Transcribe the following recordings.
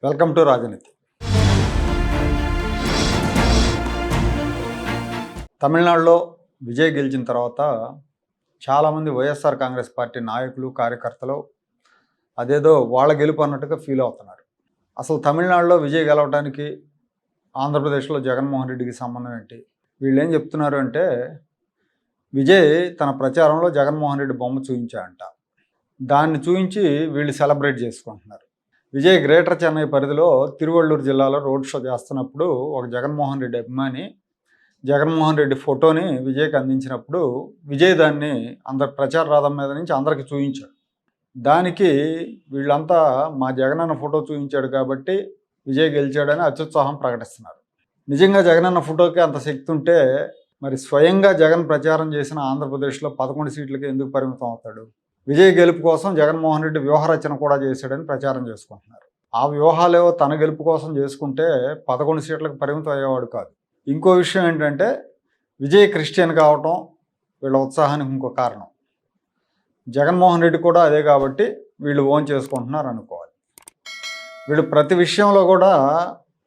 Welcome to రాజనీతి. తమిళనాడులో విజయ్ గెలిచిన తర్వాత చాలామంది వైఎస్ఆర్ కాంగ్రెస్ పార్టీ నాయకులు, కార్యకర్తలు అదేదో వాళ్ళ గెలుపు అన్నట్టుగా ఫీల్ అవుతున్నారు. అసలు తమిళనాడులో విజయ్ గెలవడానికి ఆంధ్రప్రదేశ్లో జగన్మోహన్ రెడ్డికి సంబంధం ఏంటి? వీళ్ళు ఏం చెప్తున్నారు అంటే, విజయ్ తన ప్రచారంలో జగన్మోహన్ రెడ్డి బొమ్మ చూపించాడంట. దాన్ని చూపించి వీళ్ళు సెలబ్రేట్ చేసుకుంటున్నారు. విజయ్ గ్రేటర్ చెన్నై పరిధిలో తిరువళ్ళూరు జిల్లాలో రోడ్ షో చేస్తున్నప్పుడు ఒక జగన్మోహన్ రెడ్డి అభిమాని జగన్మోహన్ రెడ్డి ఫోటోని విజయ్కి అందించినప్పుడు విజయ్ దాన్ని అందరి ప్రచార రథం మీద నుంచి అందరికి చూపించాడు. దానికి వీళ్ళంతా మా జగనన్న ఫోటో చూపించాడు కాబట్టి విజయ్ గెలిచాడని అత్యుత్సాహం ప్రకటిస్తున్నారు. నిజంగా జగనన్న ఫోటోకి అంత శక్తి ఉంటే మరి స్వయంగా జగన్ ప్రచారం చేసిన ఆంధ్రప్రదేశ్లో 11 సీట్లకి ఎందుకు పరిమితం అవుతాడు? విజయ్ గెలుపు కోసం జగన్మోహన్ రెడ్డి వ్యూహరచన కూడా చేశాడని ప్రచారం చేసుకుంటున్నారు. ఆ వ్యూహాలేవో తన గెలుపు కోసం చేసుకుంటే 11 సీట్లకు పరిమితం అయ్యేవాడు కాదు. ఇంకో విషయం ఏంటంటే, విజయ్ క్రిస్టియన్ కావటం వీళ్ళ ఉత్సాహానికి ఇంకో కారణం. జగన్మోహన్ రెడ్డి కూడా అదే కాబట్టి వీళ్ళు ఓన్ చేసుకుంటున్నారు అనుకోవాలి. వీళ్ళు ప్రతి విషయంలో కూడా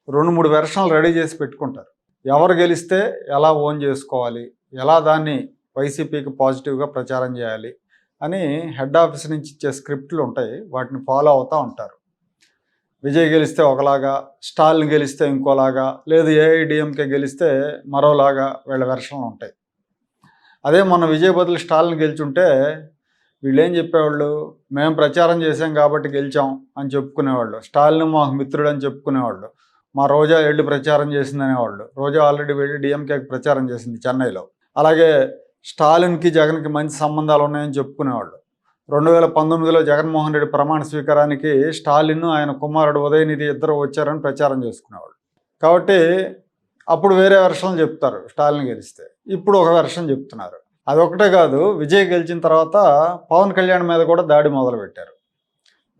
2-3 వెర్షన్లు రెడీ చేసి పెట్టుకుంటారు. ఎవరు గెలిస్తే ఎలా ఓన్ చేసుకోవాలి, ఎలా దాన్ని వైసీపీకి పాజిటివ్గా ప్రచారం చేయాలి అని హెడ్ ఆఫీస్ నుంచి ఇచ్చే స్క్రిప్ట్లు ఉంటాయి. వాటిని ఫాలో అవుతూ ఉంటారు. విజయ్ గెలిస్తే ఒకలాగా, స్టాలిన్ గెలిస్తే ఇంకోలాగా, లేదు ఏఐడిఎంకే గెలిస్తే మరోలాగా వీళ్ళ వెర్షన్లు ఉంటాయి. అదే మొన్న విజయ్ బదులు స్టాలిన్ గెలిచుంటే వీళ్ళు ఏం చెప్పేవాళ్ళు, మేము ప్రచారం చేసాం కాబట్టి గెలిచాం అని చెప్పుకునేవాళ్ళు. స్టాలిన్ మాకు మిత్రుడు అని చెప్పుకునేవాళ్ళు. మా రోజా వెళ్ళి ప్రచారం చేసింది అనేవాళ్ళు. రోజా ఆల్రెడీ వెళ్ళి డిఎంకేకి ప్రచారం చేసింది చెన్నైలో. అలాగే స్టాలిన్కి జగన్కి మంచి సంబంధాలు ఉన్నాయని చెప్పుకునేవాళ్ళు. 2019లో జగన్మోహన్ రెడ్డి ప్రమాణ స్వీకారానికి స్టాలిన్, ఆయన కుమారుడు ఉదయనిధి ఇద్దరు వచ్చారని ప్రచారం చేసుకునేవాళ్ళు. కాబట్టి అప్పుడు వేరే వెర్షన్లు చెప్తారు స్టాలిన్ గెలిస్తే. ఇప్పుడు ఒక వెర్షన్ చెప్తున్నారు. అదొకటే కాదు, విజయ్ గెలిచిన తర్వాత పవన్ కళ్యాణ్ మీద కూడా దాడి మొదలుపెట్టారు.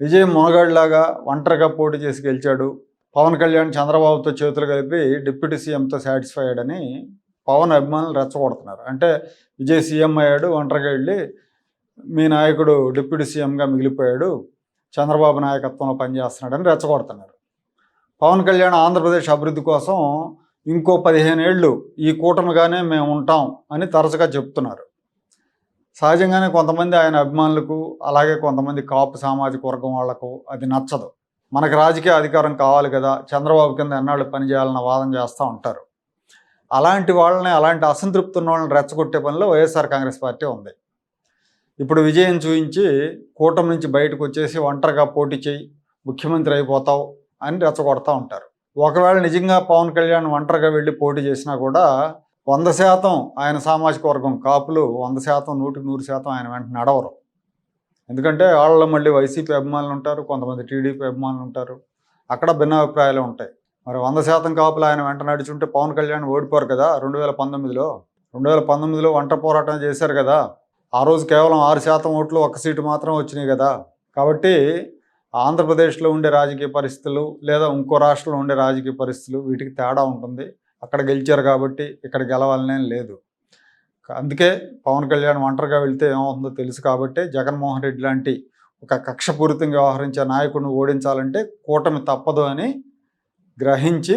విజయ్ మొనగాడిలాగా ఒంటరిగా పోటీ చేసి గెలిచాడు, పవన్ కళ్యాణ్ చంద్రబాబుతో చేతులు కలిపి డిప్యూటీ సీఎంతో సాటిస్ఫైడ్ అని పవన్ అభిమానులు రెచ్చగొడుతున్నారు. అంటే విజయ్ సీఎం అయ్యాడు, ఒంటరిగా వెళ్ళి మీ నాయకుడు డిప్యూటీ సీఎంగా మిగిలిపోయాడు, చంద్రబాబు నాయకత్వంలో పనిచేస్తున్నాడని రెచ్చగొడుతున్నారు. పవన్ కళ్యాణ్ ఆంధ్రప్రదేశ్ అభివృద్ధి కోసం ఇంకో 15 ఏళ్ళు ఈ కూటమిగానే మేము ఉంటాం అని తరచుగా చెప్తున్నారు. సహజంగానే కొంతమంది ఆయన అభిమానులకు, అలాగే కొంతమంది కాపు సామాజిక వర్గం వాళ్లకు అది నచ్చదు. మనకు రాజకీయ అధికారం కావాలి కదా, చంద్రబాబు కింద ఎన్నాళ్ళు పనిచేయాలన్న వాదన చేస్తూ ఉంటారు. అలాంటి వాళ్ళని, అలాంటి అసంతృప్తి ఉన్న వాళ్ళని రెచ్చగొట్టే పనిలో వైఎస్ఆర్ కాంగ్రెస్ పార్టీ ఉంది. ఇప్పుడు విజయం చూపించి కూటమి నుంచి బయటకు వచ్చేసి ఒంటరిగా పోటీ చేయి, ముఖ్యమంత్రి అయిపోతావు అని రెచ్చగొడతా ఉంటారు. ఒకవేళ నిజంగా పవన్ కళ్యాణ్ ఒంటరిగా వెళ్ళి పోటీ చేసినా కూడా 100% ఆయన సామాజిక వర్గం కాపులు 100%, 100% ఆయన వెంట నడవరు. ఎందుకంటే వాళ్ళలో మళ్ళీ వైసీపీ అభిమానులు ఉంటారు, కొంతమంది టీడీపీ అభిమానులు ఉంటారు. అక్కడ భిన్నాభిప్రాయాలు ఉంటాయి. మరి 100% కాపులు ఆయన వెంట నడుచుంటే పవన్ కళ్యాణ్ ఓడిపోరు కదా. 2019లో ఒంటరి పోరాటం చేశారు కదా. ఆ రోజు కేవలం 6% ఓట్లు, 1 సీటు మాత్రం వచ్చినాయి కదా. కాబట్టి ఆంధ్రప్రదేశ్లో ఉండే రాజకీయ పరిస్థితులు, లేదా ఇంకో రాష్ట్రంలో ఉండే రాజకీయ పరిస్థితులు, వీటికి తేడా ఉంటుంది. అక్కడ గెలిచారు కాబట్టి ఇక్కడ గెలవాలనే లేదు. అందుకే పవన్ కళ్యాణ్ ఒంటరిగా వెళ్తే ఏమవుతుందో తెలుసు కాబట్టి జగన్మోహన్ రెడ్డి లాంటి ఒక కక్షపూరితంగా వ్యవహరించే నాయకుడిని ఓడించాలంటే కూటమి తప్పదు అని గ్రహించి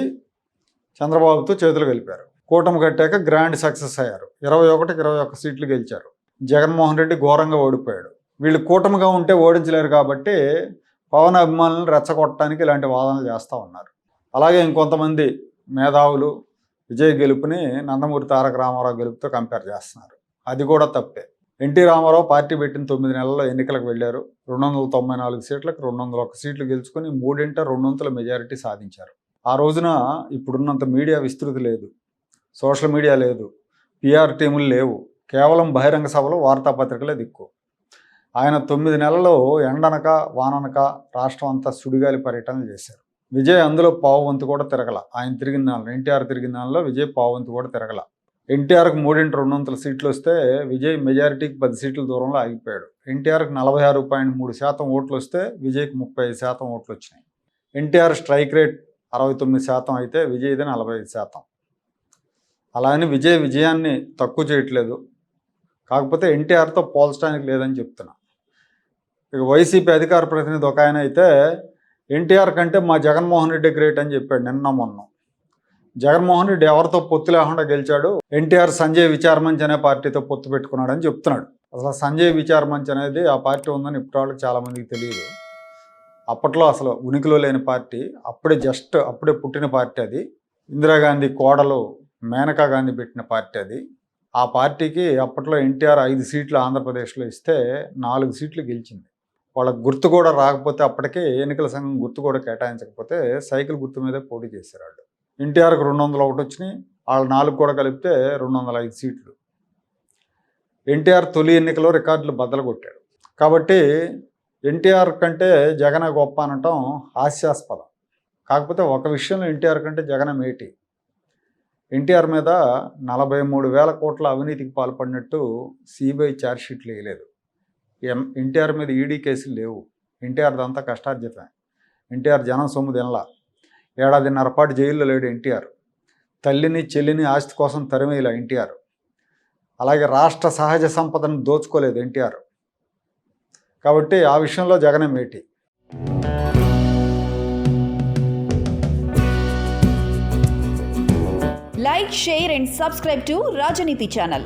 చంద్రబాబుతో చేతులు కలిపారు. కూటమి కట్టాక గ్రాండ్ సక్సెస్ అయ్యారు. 21 సీట్లు గెలిచారు. జగన్మోహన్ రెడ్డి ఘోరంగా ఓడిపోయాడు. వీళ్ళు కూటమిగా ఉంటే ఓడించలేరు కాబట్టి పవన్ అభిమానులను రెచ్చగొట్టడానికి ఇలాంటి వాదనలు చేస్తూ ఉన్నారు. అలాగే ఇంకొంతమంది మేధావులు విజయ్ గెలుపుని నందమూరి తారక రామారావు గెలుపుతో కంపేర్ చేస్తున్నారు. అది కూడా తప్పే. ఎన్టీ రామారావు పార్టీ పెట్టిన 9 నెలల్లో ఎన్నికలకు వెళ్ళారు. 294 సీట్లకు 201 సీట్లు గెలుచుకొని 2/3 మెజారిటీ సాధించారు. ఆ రోజున ఇప్పుడున్నంత మీడియా విస్తృతి లేదు, సోషల్ మీడియా లేదు, పిఆర్ టీములు లేవు. కేవలం బహిరంగ సభలు, వార్తాపత్రికలే దిక్కు. ఆయన 9 నెలల్లో ఎండనక వాననక రాష్ట్రం అంతా సుడిగాలి పర్యటనలు చేశారు. విజయ్ అందులో పావువంతు కూడా తిరగల. ఆయన తిరిగిన దానిలో, ఎన్టీఆర్ తిరిగిన దానిలో విజయ్ పావువంతు కూడా తిరగల. ఎన్టీఆర్కి 3/2 సీట్లు వస్తే విజయ్ మెజారిటీకి 10 సీట్ల దూరంలో ఆగిపోయాడు. ఎన్టీఆర్కి 46.3% ఓట్లు వస్తే విజయ్కి 35% ఓట్లు వచ్చినాయి. ఎన్టీఆర్ స్ట్రైక్ రేట్ 69% అయితే విజయ్ది 45%. అలా అని విజయాన్ని తక్కువ చేయట్లేదు. కాకపోతే ఎన్టీఆర్తో పోల్చడానికి లేదని చెప్తున్నా. ఇక వైసీపీ అధికార ప్రతినిధి ఒక ఆయన అయితే ఎన్టీఆర్ కంటే మా జగన్మోహన్ రెడ్డి గ్రేట్ అని చెప్పాడు నిన్న మొన్న. జగన్మోహన్ రెడ్డి ఎవరితో పొత్తు లేకుండా గెలిచాడు, ఎన్టీఆర్ సంజయ్ విచార్ మంచ్ అనే పార్టీతో పొత్తు పెట్టుకున్నాడని చెప్తున్నాడు. అసలు సంజయ్ విచార్ మంచ్ అనేది ఆ పార్టీ ఉందని ఇప్పుడు వాళ్ళకి చాలామందికి తెలియదు. అప్పట్లో అసలు ఉనికిలో లేని పార్టీ, అప్పుడే పుట్టిన పార్టీ అది. ఇందిరాగాంధీ కోడలు మేనకా గాంధీ పెట్టిన పార్టీ అది. ఆ పార్టీకి అప్పట్లో ఎన్టీఆర్ 5 సీట్లు ఆంధ్రప్రదేశ్లో ఇస్తే 4 సీట్లు గెలిచింది. వాళ్ళకి గుర్తు కూడా రాకపోతే, అప్పటికే ఎన్నికల సంఘం గుర్తు కూడా కేటాయించకపోతే సైకిల్ గుర్తు మీదే పోటీ చేశారు వాళ్ళు. ఎన్టీఆర్కి 201 వచ్చినాయి, వాళ్ళు 4 కూడా కలిపితే 205 సీట్లు. ఎన్టీఆర్ తొలి ఎన్నికలో రికార్డులు బద్దలు కొట్టాడు. కాబట్టి ఎన్టీఆర్ కంటే జగన్ గొప్ప అనటం హాస్యాస్పదం. కాకపోతే ఒక విషయంలో ఎన్టీఆర్ కంటే జగన్ మేటి. ఎన్టీఆర్ మీద 43,000 కోట్ల అవినీతికి పాల్పడినట్టు సిబిఐ ఛార్జ్షీట్లు వేయలేదు. ఎన్టీఆర్ మీద ఈడీ కేసులు లేవు. ఎన్టీఆర్దంతా కష్టార్జితమే. ఎన్టీఆర్ జనం సొమ్ము తినలా. 1.5 ఏళ్ల పాటు జైల్లో లేడు ఎన్టీఆర్. తల్లిని చెల్లిని ఆస్తి కోసం తరిమేలా ఎన్టీఆర్. అలాగే రాష్ట్ర సహజ సంపదను దోచుకోలేదు ఎన్టీఆర్. కాబట్టి ఆ విషయంలో జగనే మేటి. Like, share and subscribe to Rajaniti channel.